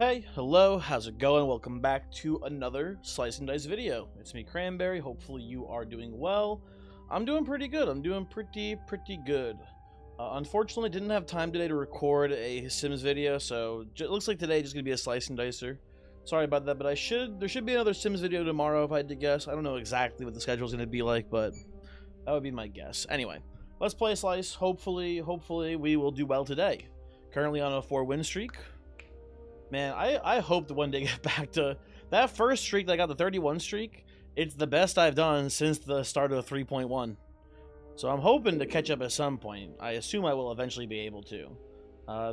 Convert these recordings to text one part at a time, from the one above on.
Hey, hello, how's it going? Welcome back to another Slice and Dice video. It's me, Cranberry. Hopefully you are doing well. I'm doing pretty good. I'm doing pretty good. Unfortunately, didn't have time today to record a Sims video, so it looks like today just gonna be a Slice and Dicer. Sorry about that, but there should be another Sims video tomorrow if I had to guess. I don't know exactly what the schedule's gonna be like, but that would be my guess. Anyway, let's play a Slice. Hopefully we will do well today. Currently on a 4-win streak. Man, I hope to one day get back to that first streak that I got, the 31 streak. It's the best I've done since the start of 3.1. So I'm hoping to catch up at some point. I assume I will eventually be able to.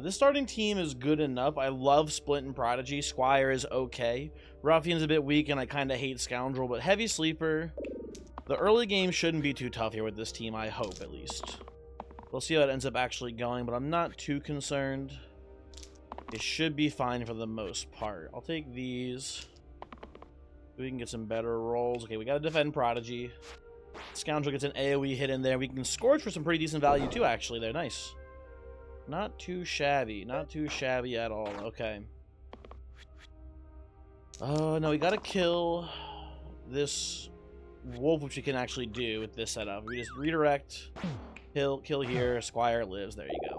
This starting team is good enough. I love Splint and Prodigy. Squire is okay. Ruffian's a bit weak, and I kind of hate Scoundrel, but Heavy Sleeper. The early game shouldn't be too tough here with this team, I hope, at least. We'll see how it ends up actually going, but I'm not too concerned. It should be fine for the most part. I'll take these. We can get some better rolls. Okay, we got to defend Prodigy. Scoundrel gets an AoE hit in there. We can Scourge for some pretty decent value too, actually. They're nice. Not too shabby. Not too shabby at all. Okay. Oh, no, we got to kill this wolf, which we can actually do with this setup. We just redirect, kill here, Squire lives. There you go.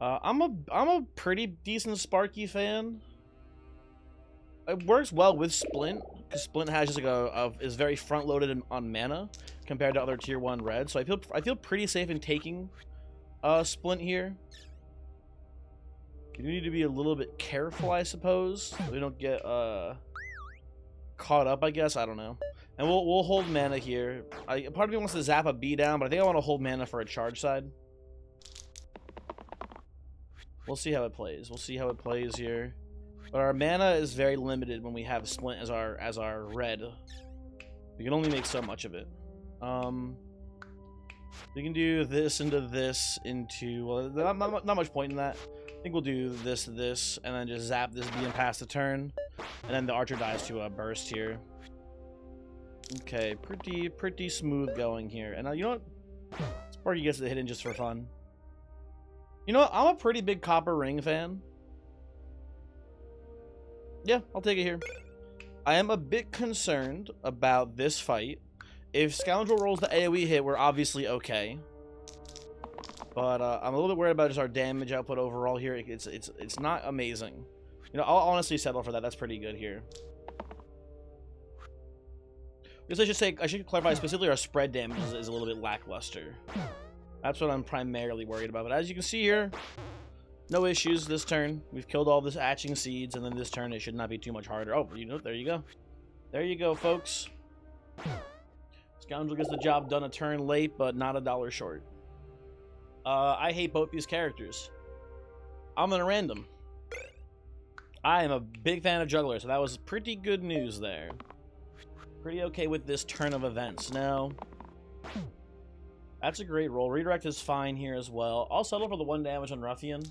I'm a pretty decent Sparky fan. It works well with Splint because Splint has just like is very front loaded on mana compared to other tier 1 red. So I feel pretty safe in taking Splint here. You do need to be a little bit careful, I suppose, so we don't get caught up. I guess I don't know. And we'll hold mana here. Part of me wants to zap a B down, but I think I want to hold mana for a charge side. We'll see how it plays. We'll see how it plays here. But our mana is very limited when we have Splint as our red. We can only make so much of it. We can do this into this into... Well, not much point in that. I think we'll do this, and then just zap this B and pass the turn. And then the archer dies to a burst here. Okay, pretty smooth going here. And you know what? Sparky gets the hidden just for fun. You know what? I'm a pretty big Copper Ring fan. Yeah, I'll take it here. I am a bit concerned about this fight. If Scoundrel rolls the AoE hit, we're obviously okay. But I'm a little bit worried about just our damage output overall here. It's not amazing. You know, I'll honestly settle for that. That's pretty good here. I should clarify specifically our spread damage is a little bit lackluster. That's what I'm primarily worried about. But as you can see here, no issues this turn. We've killed all this hatching seeds, and then this turn it should not be too much harder. Oh, you know, there you go. There you go, folks. Scoundrel gets the job done a turn late, but not a dollar short. I hate both these characters. I'm gonna random. I am a big fan of Juggler, so that was pretty good news there. Pretty okay with this turn of events. Now, that's a great roll. Redirect is fine here as well. I'll settle for the 1 damage on Ruffian.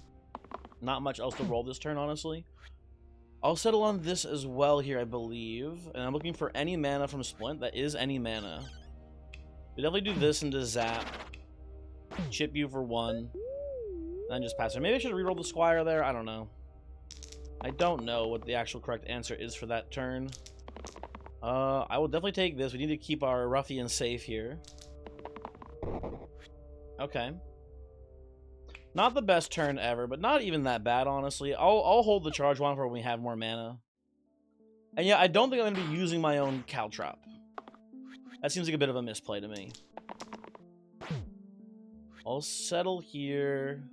Not much else to roll this turn, honestly. I'll settle on this as well here, I believe. And I'm looking for any mana from Splint. That is any mana. We definitely do this into Zap. Chip you for 1. Then just pass it. Maybe I should reroll the Squire there. I don't know. I don't know what the actual correct answer is for that turn. I will definitely take this. We need to keep our Ruffian safe here. Okay. Not the best turn ever, but not even that bad, honestly. I'll hold the charge one for when we have more mana. And yeah, I don't think I'm going to be using my own Caltrop. That seems like a bit of a misplay to me. I'll settle here.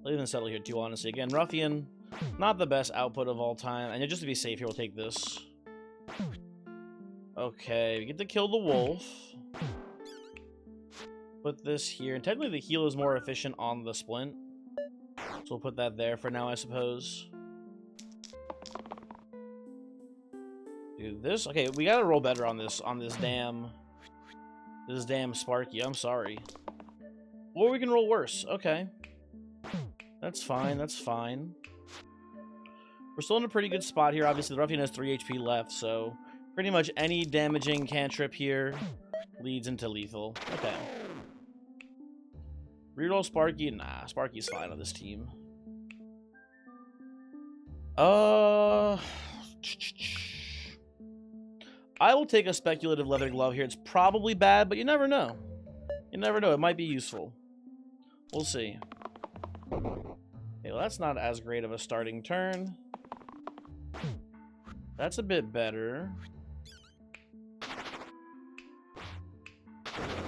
I'll even settle here too, honestly. Again, Ruffian, not the best output of all time. And just to be safe here, we'll take this. Okay, we get to kill the wolf. Put this here. And technically the heal is more efficient on the Splint. So we'll put that there for now, I suppose. Do this. Okay, we gotta roll better on this damn Sparky. I'm sorry. Or we can roll worse. Okay. That's fine, that's fine. We're still in a pretty good spot here. Obviously the Ruffian has 3 HP left, so pretty much any damaging cantrip here leads into lethal. Okay. Reroll Sparky? Nah, Sparky's fine on this team. I will take a speculative leather glove here. It's probably bad, but you never know. You never know. It might be useful. We'll see. Okay, well, that's not as great of a starting turn. That's a bit better.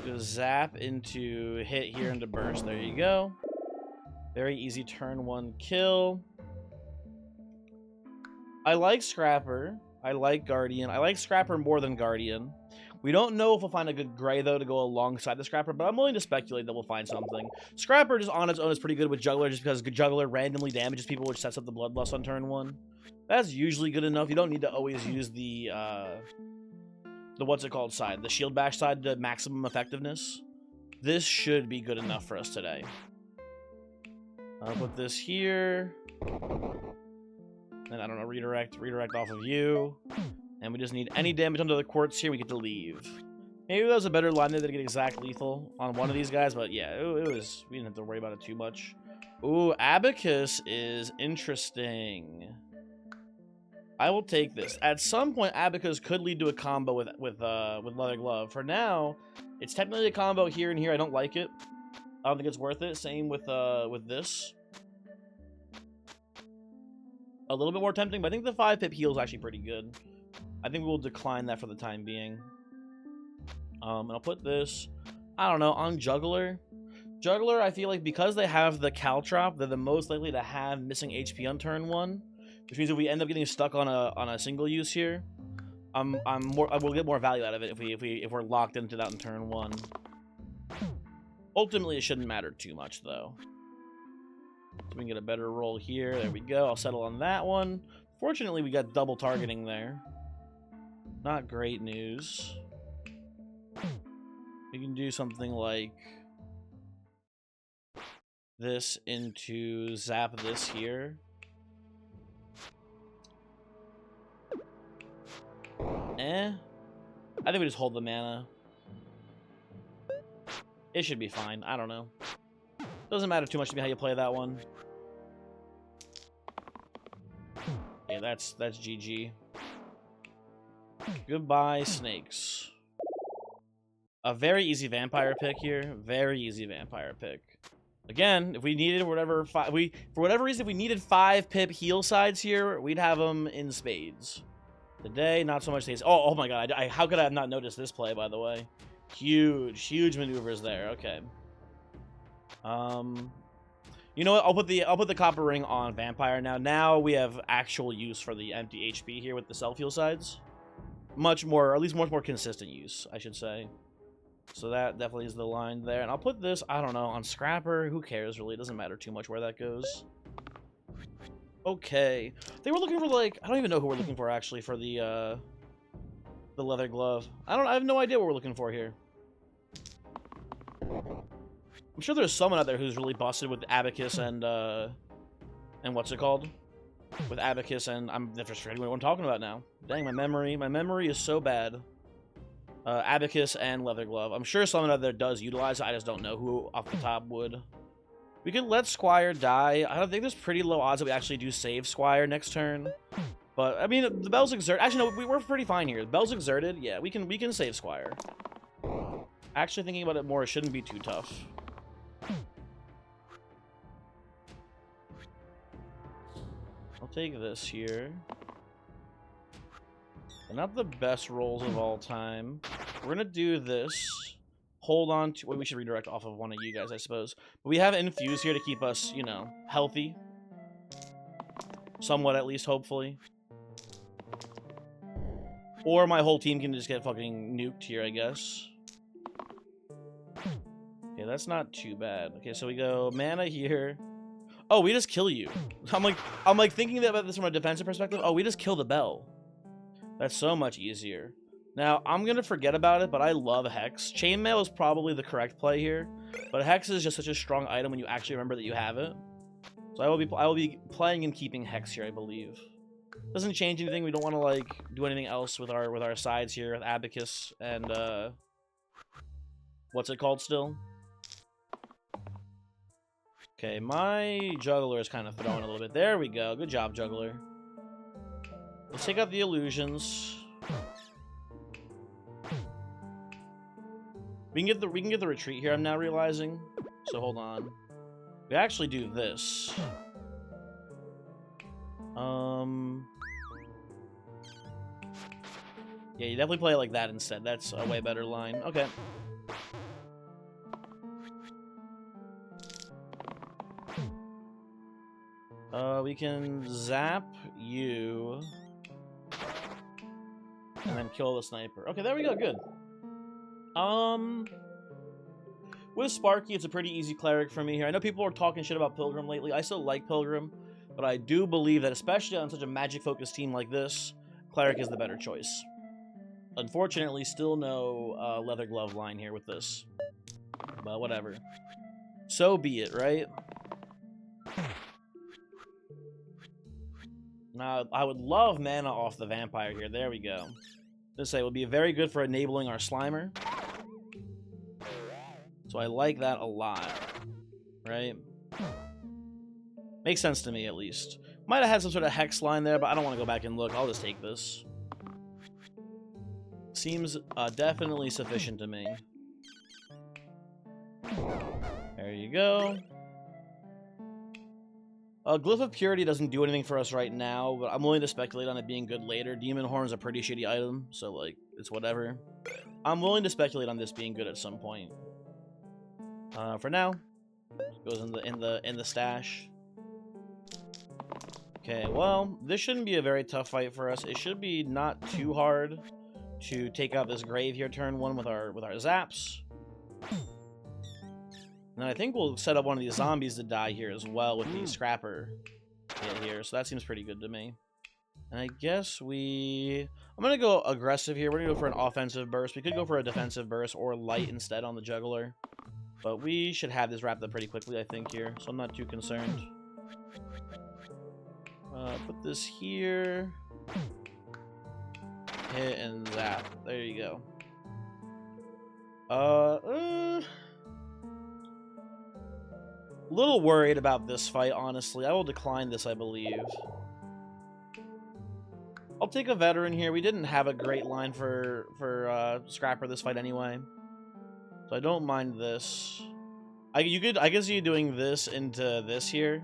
Go zap into hit here into burst. There you go. Very easy turn 1 kill. I like Scrapper. I like Guardian. I like Scrapper more than Guardian. We don't know if we'll find a good gray, though, to go alongside the Scrapper, but I'm willing to speculate that we'll find something. Scrapper, just on its own, is pretty good with Juggler, just because Juggler randomly damages people, which sets up the Bloodlust on turn 1. That's usually good enough. You don't need to always use the what's it called side, the shield bash side to maximum effectiveness. This should be good enough for us today. I'll put this here. And I don't know, redirect off of you. And we just need any damage under the quartz here, we get to leave. Maybe that was a better line there to get exact lethal on one of these guys, but yeah, it was, we didn't have to worry about it too much. Ooh, Abacus is interesting. I will take this. At some point, Abacus could lead to a combo with Leather Glove. For now, it's technically a combo here and here. I don't like it. I don't think it's worth it. Same with this. A little bit more tempting, but I think the 5-pip heal is actually pretty good. I think we'll decline that for the time being. And I'll put this, I don't know, on Juggler. Juggler, I feel like because they have the Caltrop, they're the most likely to have missing HP on turn 1. Which means if we end up getting stuck on a single use here, we'll get more value out of it if we're locked into that in turn 1. Ultimately, it shouldn't matter too much though. So we can get a better roll here. There we go. I'll settle on that one. Fortunately, we got double targeting there. Not great news. We can do something like this into zap this here. I think we just hold the mana. It should be fine. I don't know. Doesn't matter too much to me how you play that one. Yeah, that's GG. Goodbye, snakes. A very easy vampire pick here. Very easy vampire pick. Again, if we needed for whatever reason, if we needed 5-pip heal sides here, we'd have them in spades. Today, not so much these. Oh my god! How could I have not noticed this play? By the way, huge maneuvers there. Okay. You know what? I'll put the copper ring on vampire now. Now we have actual use for the empty HP here with the self heal sides. Much more, or at least much more consistent use, I should say. So that definitely is the line there. And I'll put this, I don't know, on Scrapper. Who cares, really? It doesn't matter too much where that goes. Okay. They were looking for, like, I don't even know who we're looking for, actually, for the leather glove. I have no idea what we're looking for here. I'm sure there's someone out there who's really busted with Abacus and what's it called? With Abacus and I'm just forgetting what I'm talking about now. Dang, my memory is so bad. Abacus and leather glove. I'm sure someone out there does utilize it. I just don't know who off the top would. We could let Squire die. I don't think there's pretty low odds that we actually do save Squire next turn. But I mean, the Bell's exerted. Actually, no, we're pretty fine here. The Bell's exerted. Yeah, we can save Squire. Actually, thinking about it more, it shouldn't be too tough. I'll take this here. They're not the best rolls of all time. We're gonna do this. Hold on to... Well, we should redirect off of one of you guys, I suppose. But we have Infuse here to keep us, you know, healthy. Somewhat, at least, hopefully. Or my whole team can just get fucking nuked here, I guess. Okay, that's not too bad. Okay, so we go mana here. Oh, we just kill you. I'm like thinking about this from a defensive perspective. Oh, we just kill the Bell. That's so much easier. Now, I'm going to forget about it, but I love Hex. Chainmail is probably the correct play here, but Hex is just such a strong item when you actually remember that you have it. So I will be playing and keeping Hex here, I believe. Doesn't change anything. We don't want to like do anything else with our sides here with Abacus and what's it called still? Okay, my Juggler is kind of throwing a little bit. There we go. Good job, Juggler. Let's take out the illusions. We can get the retreat here, I'm now realizing. So hold on. We actually do this. Yeah, you definitely play it like that instead. That's a way better line. Okay. We can zap you and then kill the sniper. Okay, there we go. Good. With Sparky, it's a pretty easy cleric for me here. I know people are talking shit about Pilgrim lately. I still like Pilgrim, but I do believe that, especially on such a magic-focused team like this, cleric is the better choice. Unfortunately, still no leather glove line here with this. But whatever. So be it, right? Now, I would love mana off the vampire here. There we go. This would be very good for enabling our Slimer. So I like that a lot. Right? Makes sense to me, at least. Might have had some sort of hex line there, but I don't want to go back and look. I'll just take this. Seems definitely sufficient to me. There you go. Glyph of Purity doesn't do anything for us right now, but I'm willing to speculate on it being good later. Demon Horn's a pretty shitty item, so, like, it's whatever. I'm willing to speculate on this being good at some point. For now, goes in the stash. Okay, well, this shouldn't be a very tough fight for us. It should be not too hard to take out this grave here turn one with our zaps. And then I think we'll set up one of these zombies to die here as well with the scrapper hit here. So that seems pretty good to me. And I guess I'm going to go aggressive here. We're going to go for an offensive burst. We could go for a defensive burst or light instead on the juggler. But we should have this wrapped up pretty quickly, I think, here. So I'm not too concerned. Put this here. Hit and zap. There you go. Little worried about this fight, honestly. I will decline this, I believe. I'll take a veteran here. We didn't have a great line for Scrapper this fight anyway. So I don't mind this. I can see you doing this into this here.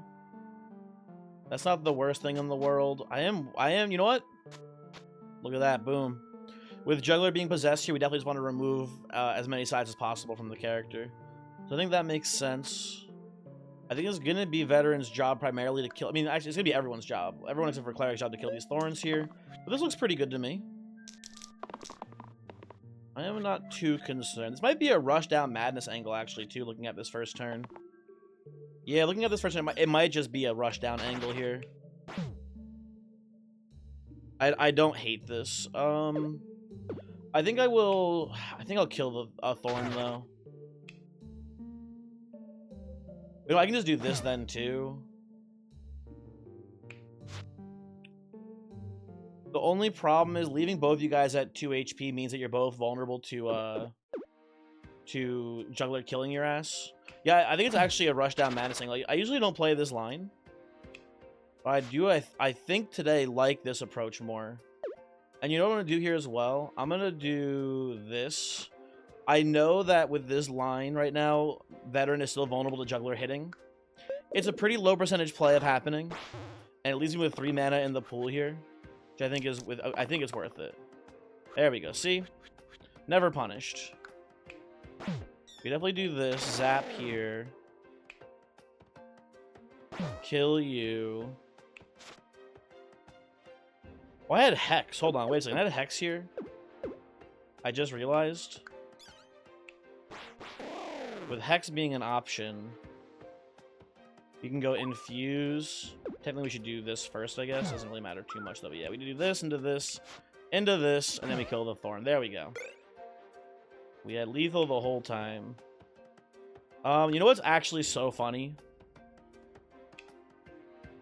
That's not the worst thing in the world. I am, you know what? Look at that, boom. With Juggler being possessed here, we definitely just want to remove as many sides as possible from the character. So I think that makes sense. I think it's going to be Veteran's job primarily to kill... I mean, actually, it's going to be everyone's job. Everyone except for Cleric's job to kill these Thorns here. But this looks pretty good to me. I am not too concerned. This might be a rush down madness angle, actually, too, looking at this first turn. Yeah, looking at this first turn, it might just be a rush down angle here. I don't hate this. I think I'll kill the Thorn, though. You know, I can just do this then, too. The only problem is leaving both you guys at 2 HP means that you're both vulnerable to Juggler killing your ass. Yeah, I think it's actually a rush down madness thing. Like, I usually don't play this line. But I think today like this approach more. And you know what I'm going to do here as well? I'm going to do this. I know that with this line right now, Veteran is still vulnerable to Juggler hitting. It's a pretty low percentage play of happening. And it leaves me with 3 mana in the pool here. Which I think it's worth it. There we go. See? Never punished. We definitely do this. Zap here. Kill you. Oh, I had Hex. Hold on. Wait a second. I had Hex here. I just realized. With Hex being an option, you can go Infuse. Technically, we should do this first, I guess. Doesn't really matter too much, though. But yeah, we do this, into this, and then we kill the Thorn. There we go. We had lethal the whole time. You know what's actually so funny?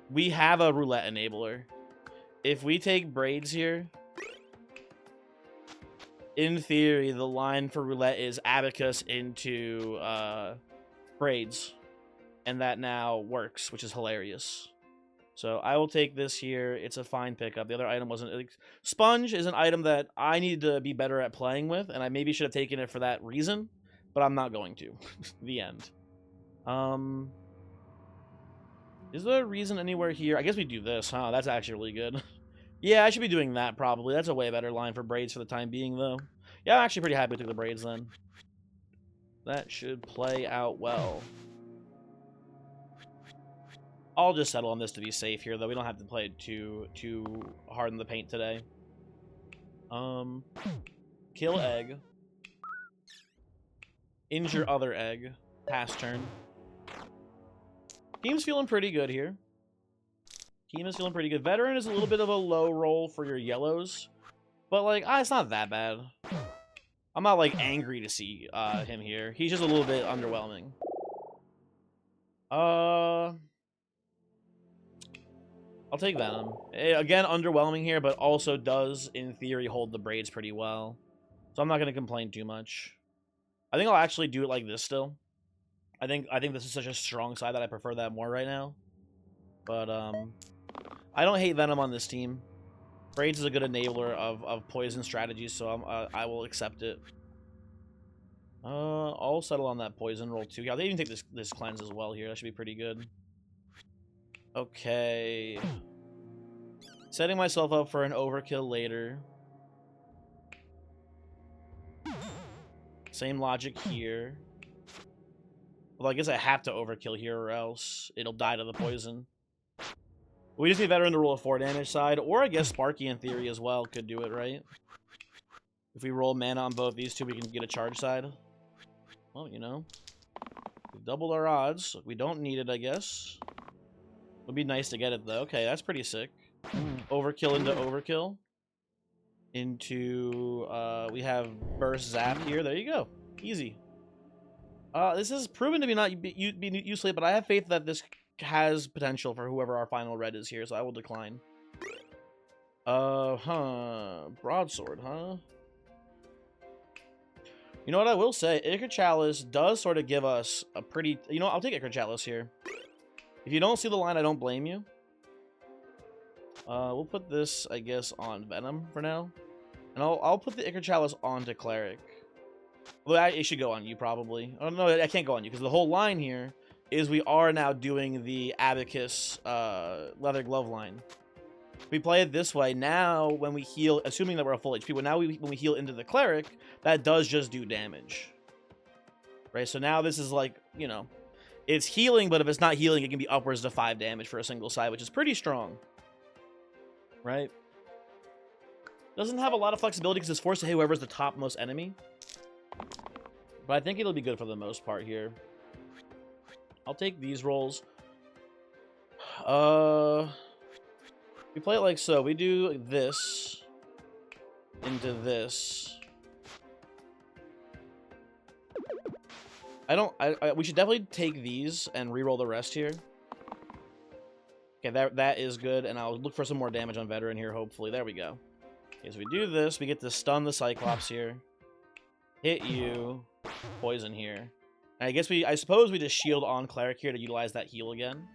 We have a roulette enabler. If we take braids here, in theory, the line for roulette is abacus into braids. And that now works, which is hilarious. So I will take this here. It's a fine pickup. The other item wasn't... Like, Sponge is an item that I need to be better at playing with, and I maybe should have taken it for that reason, but I'm not going to. The end. Is there a reason anywhere here? I guess we do this, huh? That's actually really good. Yeah, I should be doing that probably. That's a way better line for braids for the time being, though. Yeah, I'm actually pretty happy with the braids then. That should play out well. I'll just settle on this to be safe here, though. We don't have to play it too hard in the paint today. Kill egg. Injure other egg. Pass turn. Team's feeling pretty good here. Team is feeling pretty good. Veteran is a little bit of a low roll for your yellows. But, like, it's not that bad. I'm not, like, angry to see him here. He's just a little bit underwhelming. I'll take Venom. Again, underwhelming here, but also does, in theory, hold the braids pretty well. So I'm not going to complain too much. I think I'll actually do it like this still. I think this is such a strong side that I prefer that more right now. But, I don't hate Venom on this team. Braids is a good enabler of poison strategies, so I will accept it. I'll settle on that poison roll too. Yeah, they even take this cleanse as well here. That should be pretty good. Okay. Setting myself up for an overkill later. Same logic here. Well, I guess I have to overkill here or else it'll die to the poison. We just need Veteran to roll a 4 damage side, or I guess Sparky in theory as well could do it, right? If we roll mana on both these two, we can get a charge side. Well, you know. We've doubled our odds. We don't need it, I guess. Would be nice to get it, though. Okay, that's pretty sick. Overkill into overkill. Into, we have Burst Zap here. There you go. Easy. This is proven to be not be useless, but I have faith that this has potential for whoever our final red is here, so I will decline. Broadsword, huh? You know what I will say? Ichor Chalice does sort of give us a pretty... You know what? I'll take Ichor Chalice here. If you don't see the line, I don't blame you. We'll put this, I guess, on Venom for now. And I'll put the Ichor Chalice onto Cleric. Well, it should go on you, probably. Oh, no, I can't go on you, because the whole line here is we are now doing the Abacus leather glove line. We play it this way. Now, when we heal, assuming that we're a full HP, but now when we heal into the Cleric, that does just do damage. Right, so now this is like, you know, it's healing, but if it's not healing, it can be upwards to 5 damage for a single side, which is pretty strong. Right? Doesn't have a lot of flexibility because it's forced to hit whoever's the topmost enemy. But I think it'll be good for the most part here. I'll take these rolls. We play it like so. We do this into this. We should definitely take these and reroll the rest here. Okay, that is good, and I'll look for some more damage on Veteran here, hopefully. There we go. Okay, so we do this. We get to stun the Cyclops here. Hit you. Poison here. And I suppose we just shield on Cleric here to utilize that heal again.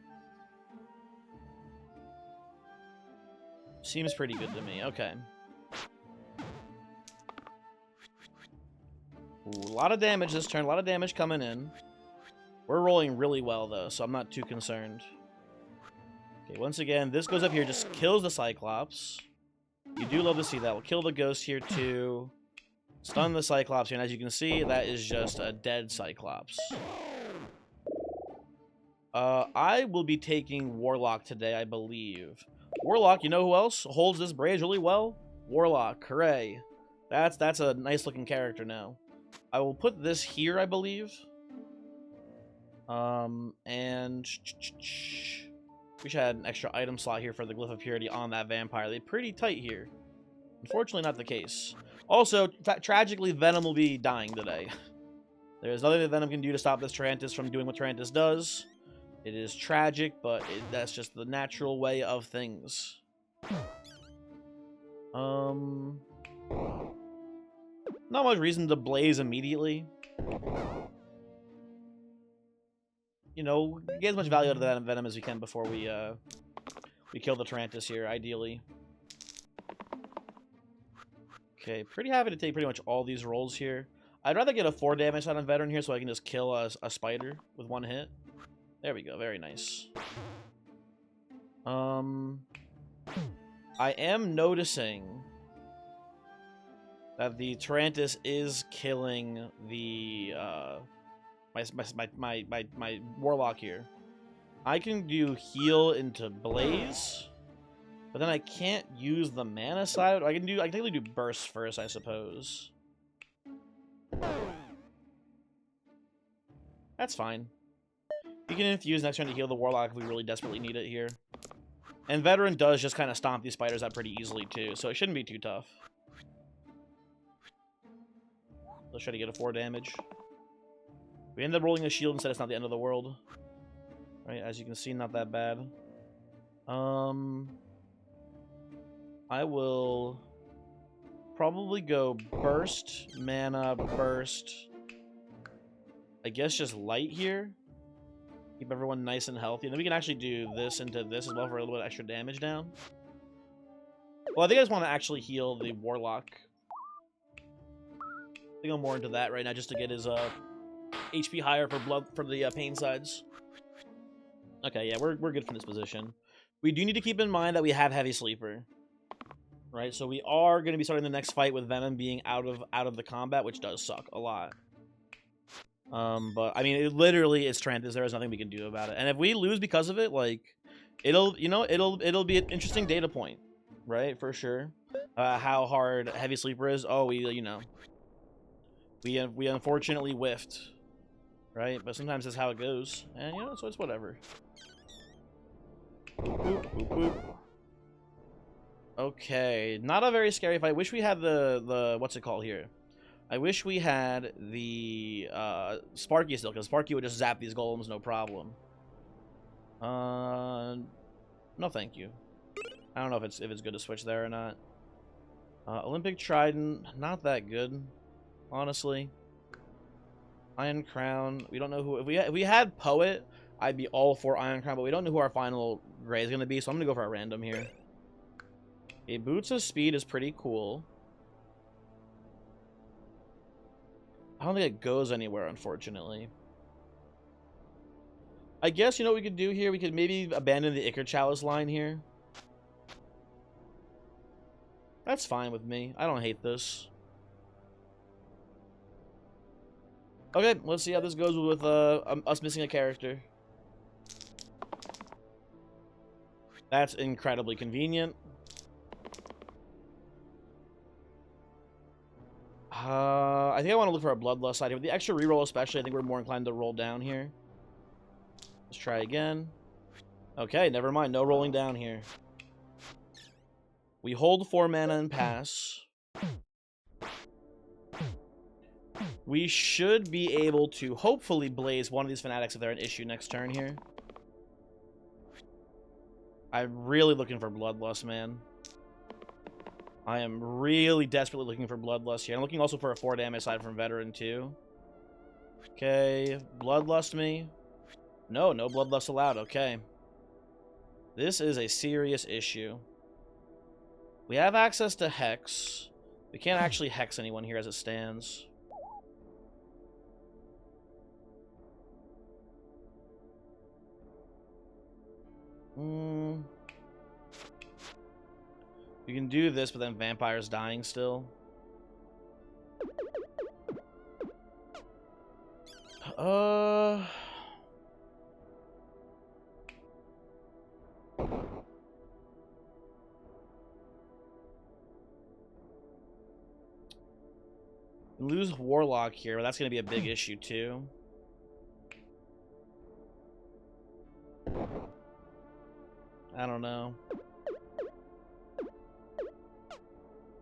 Seems pretty good to me. Okay. Ooh, a lot of damage this turn. A lot of damage coming in. We're rolling really well, though, so I'm not too concerned. Okay, once again, this goes up here. Just kills the Cyclops. You do love to see that. We'll kill the Ghost here, too. Stun the Cyclops here, and as you can see, that is just a dead Cyclops. I will be taking Warlock today, I believe. Warlock, you know who else holds this braid really well? Warlock, hooray. That's a nice-looking character now. I will put this here, I believe. And... we should add an extra item slot here for the Glyph of Purity on that vampire. They're pretty tight here. Unfortunately, not the case. Also, tragically, Venom will be dying today. There's nothing that Venom can do to stop this Tarantus from doing what Tarantus does. It is tragic, but that's just the natural way of things. Not much reason to blaze immediately. You know, get as much value out of that Venom as we can before we We kill the Tarantus here, ideally. Okay, pretty happy to take pretty much all these rolls here. I'd rather get a 4 damage shot on Veteran here so I can just kill a spider with 1 hit. There we go, very nice. I am noticing that the Tarantus is killing the my Warlock here. I can do heal into Blaze, but then I can't use the mana side. I can technically do burst first, I suppose. That's fine. You can infuse next turn to heal the Warlock if we really desperately need it here. And Veteran does just kind of stomp these spiders out pretty easily too, so it shouldn't be too tough. Let's try to get a 4 damage. We ended up rolling a shield instead. It's not the end of the world. Right, as you can see, not that bad. I will probably go burst, mana, burst. I guess just light here. Keep everyone nice and healthy. And then we can actually do this into this as well for a little bit extra damage down. Well, I think I just want to actually heal the Warlock. I think I'm more into that right now, just to get his HP higher for blood for the pain sides. Okay, yeah, we're good from this position. We do need to keep in mind that we have Heavy Sleeper, right? So we are going to be starting the next fight with Venom being out of the combat, which does suck a lot. But I mean, it literally is Tarantus. There is nothing we can do about it. And if we lose because of it, like, it'll be an interesting data point, right? For sure. How hard Heavy Sleeper is. Oh, we unfortunately whiffed, right? But sometimes that's how it goes, and so it's whatever. Boop, boop, boop. Okay, not a very scary fight. Wish we had the what's it called here? I wish we had the Sparky still, because Sparky would just zap these golems no problem. No thank you. I don't know if it's good to switch there or not. Olympic Trident, not that good, honestly. Iron Crown, we don't know who. If we had Poet, I'd be all for Iron Crown, but we don't know who our final gray is going to be, so I'm going to go for a random here. A Boots of Speed is pretty cool. I don't think it goes anywhere, unfortunately. I guess, what we could do here? We could maybe abandon the Ichor Chalice line here. That's fine with me. I don't hate this. Okay, let's see how this goes with us missing a character. That's incredibly convenient. I think I want to look for a Bloodlust side here. With the extra reroll especially, I think we're more inclined to roll down here. Let's try again. Okay, never mind. No rolling down here. We hold 4 mana and pass. We should be able to hopefully blaze one of these fanatics if they're an issue next turn here. I'm really looking for Bloodlust, man. I am really desperately looking for Bloodlust here. I'm looking also for a 4 damage side from Veteran, too. Okay, Bloodlust me. No Bloodlust allowed. Okay. This is a serious issue. We have access to Hex. We can't actually Hex anyone here as it stands. We can do this, but then Vampire's dying still. Lose Warlock here, but that's going to be a big issue too. I don't know.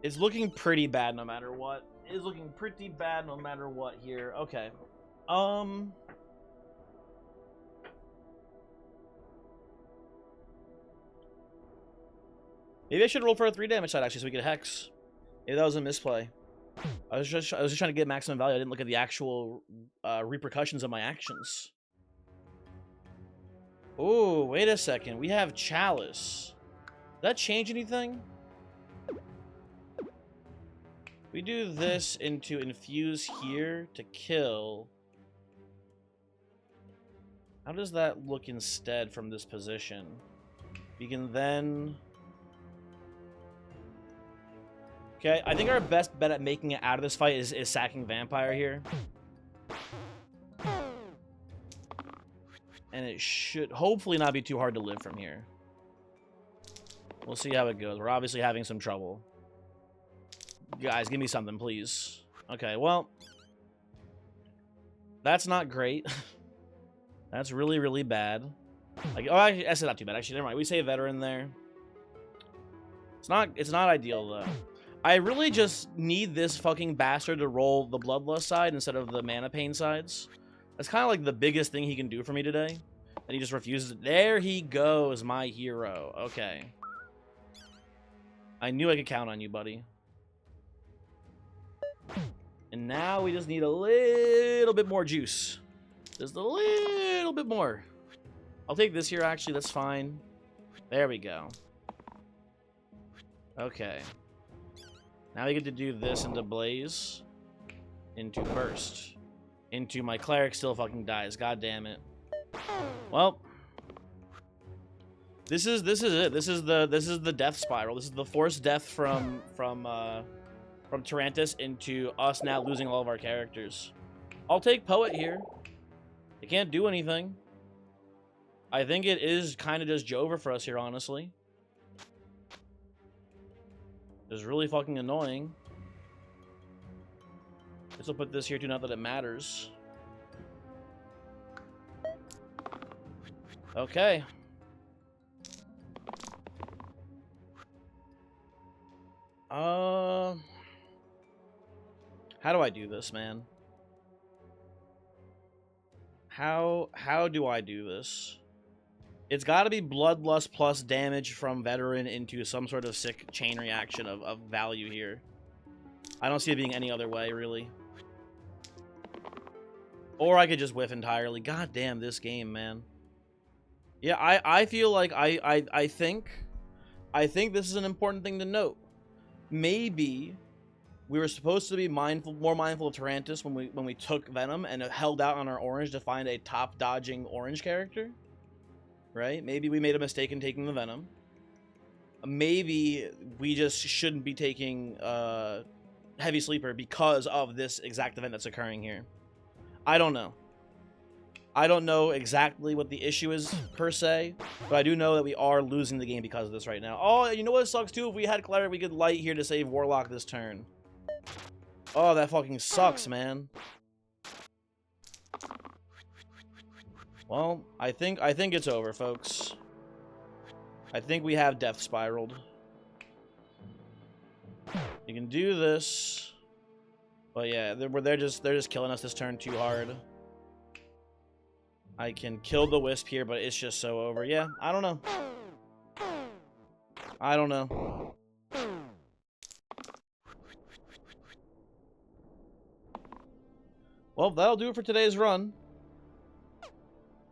It's looking pretty bad no matter what. It is looking pretty bad no matter what here. Okay. Maybe I should roll for a 3 damage side actually so we could Hex. Maybe that was a misplay. I was just trying to get maximum value. I didn't look at the actual repercussions of my actions. Oh, wait a second. We have Chalice. that change anything? We do this into infuse here to kill. How does that look instead from this position? We can then... Okay, I think our best bet at making it out of this fight is sacking Vampire here. And it should hopefully not be too hard to live from here. We'll see how it goes. We're obviously having some trouble. Guys, give me something, please. Okay, well... That's not great. That's really, really bad. Like, oh, actually, that's not too bad. Actually, never mind. We say veteran there. It's not ideal, though. I really just need this fucking bastard to roll the Bloodlust side instead of the Mana Pain sides. That's kind of like the biggest thing he can do for me today. And he just refuses it. There he goes, my hero. Okay. I knew I could count on you, buddy. And now we just need a little bit more juice. Just a little bit more. I'll take this here, actually. That's fine. There we go. Okay. Now we get to do this into Blaze. Into Burst. Into my Cleric still fucking dies. God damn it. Well. This is it. This is the death spiral. This is the forced death from Tarantus into us now losing all of our characters. I'll take Poet here. It can't do anything. I think it is kind of just Jover for us here, honestly. It's really fucking annoying. Guess I'll put this here too, not that it matters. Okay. How do I do this, man? How do I do this? It's got to be Bloodlust plus damage from Veteran into some sort of sick chain reaction of value here. I don't see it being any other way, really. Or I could just whiff entirely. God damn this game, man. Yeah, I feel like I think this is an important thing to note. Maybe we were supposed to be more mindful of Tarantus when we took Venom and held out on our orange to find a top dodging orange character. Right? Maybe we made a mistake in taking the Venom. Maybe we just shouldn't be taking Heavy Sleeper because of this exact event that's occurring here. I don't know. I don't know exactly what the issue is, per se, but I do know that we are losing the game because of this right now. Oh, you know what sucks, too? If we had Cleric, we could Light here to save Warlock this turn. Oh, that fucking sucks, man. Well, I think it's over, folks. I think we have Death Spiraled. You can do this. But yeah, they're just killing us this turn too hard. I can kill the Wisp here, but it's just so over. Yeah, I don't know. I don't know. Well, that'll do it for today's run.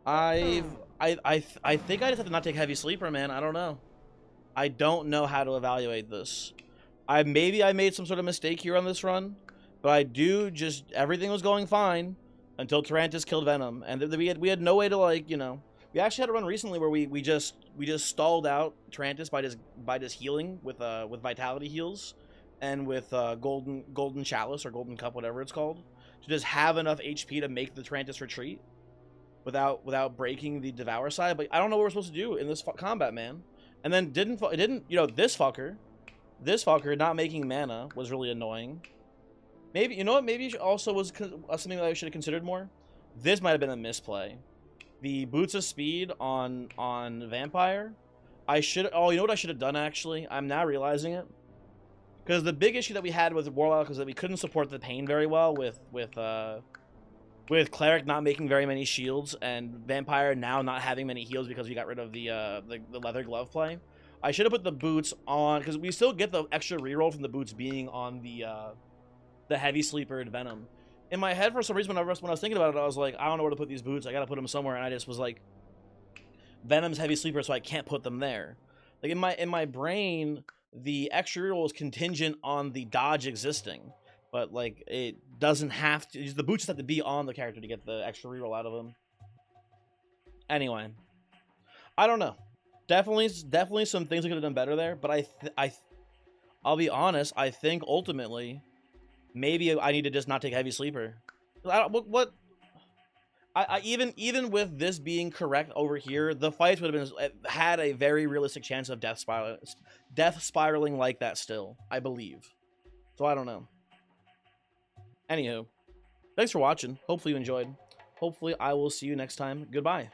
I think I just have to not take Heavy Sleeper, man. I don't know. I don't know how to evaluate this. Maybe I made some sort of mistake here on this run, but I do just everything was going fine until Tarantus killed Venom, and we had no way to, like, you know. We actually had a run recently where we just stalled out Tarantus by just healing with Vitality heals and with golden chalice or golden cup, whatever it's called, to just have enough HP to make the Tarantus retreat without breaking the Devour side. But I don't know what we're supposed to do in this combat, man. And then it didn't, you know, this fucker not making mana was really annoying. Maybe, you know what, maybe also was something that I should have considered more. This might have been a misplay. The Boots of Speed on Vampire. Oh, you know what I should have done, actually? I'm now realizing it. Because the big issue that we had with Warlock is that we couldn't support the pain very well with Cleric not making very many shields and Vampire now not having many heals because we got rid of the leather glove play. I should have put the boots on, because we still get the extra reroll from the boots being on the Heavy Sleeper Venom. In my head, for some reason, when I was thinking about it, I was like, I don't know where to put these boots. I gotta put them somewhere, and I just was like, Venom's Heavy Sleeper, so I can't put them there. Like in my brain, the extra reroll is contingent on the dodge existing, but like it doesn't have to. The boots just have to be on the character to get the extra reroll out of them. Anyway, I don't know. Definitely some things I could have done better there, but I'll be honest. I think ultimately, maybe I need to just not take heavy sleeper. I don't, what I even with this being correct over here, the fights would have been had a very realistic chance of death spiraling like that still, I believe. So I don't know. Anywho, thanks for watching. Hopefully you enjoyed. Hopefully I will see you next time. Goodbye.